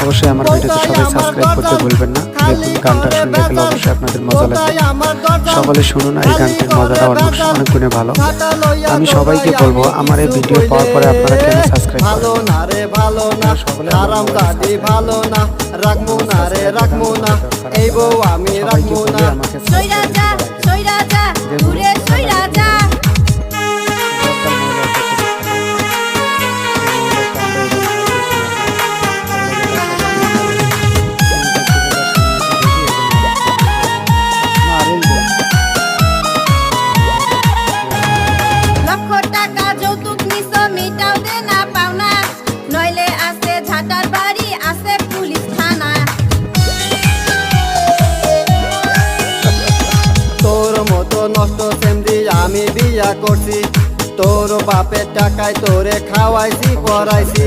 অবশ্যই আমার ভিডিওতে সবাই সাবস্ক্রাইব করতে ভুলবেন না। দেখুন গানটা শুনলে গেলে অবশ্যই আপনাদের মজা লাগবে। সকলে শুনুন, এই গানটির মজাটা অনেক গুণে ভালো। আমি সবাইকে বলবো আমার এই ভিডিও পাওয়ার পরে আপনারা কেন সাবস্ক্রাইব ভালো না রে ভালো না, হারাম দাদি ভালো না, রাখবো না রে রাখবো না, এই বউ আমি রাখবো না। সইরা যা সইরা যা দূরে সইরা যা। লক্ষ টাকা যৌতুক নিছ মিটাও দে না পাওনা, নইলে আছে ঝাটার বাড়ি আছে পুলিশ থানা। তোর মতো নষ্ট সেমরি আমি বিয়া করছি, তোর বাপের টাকায় তোরে খাওয়াইছি পড়াইছি,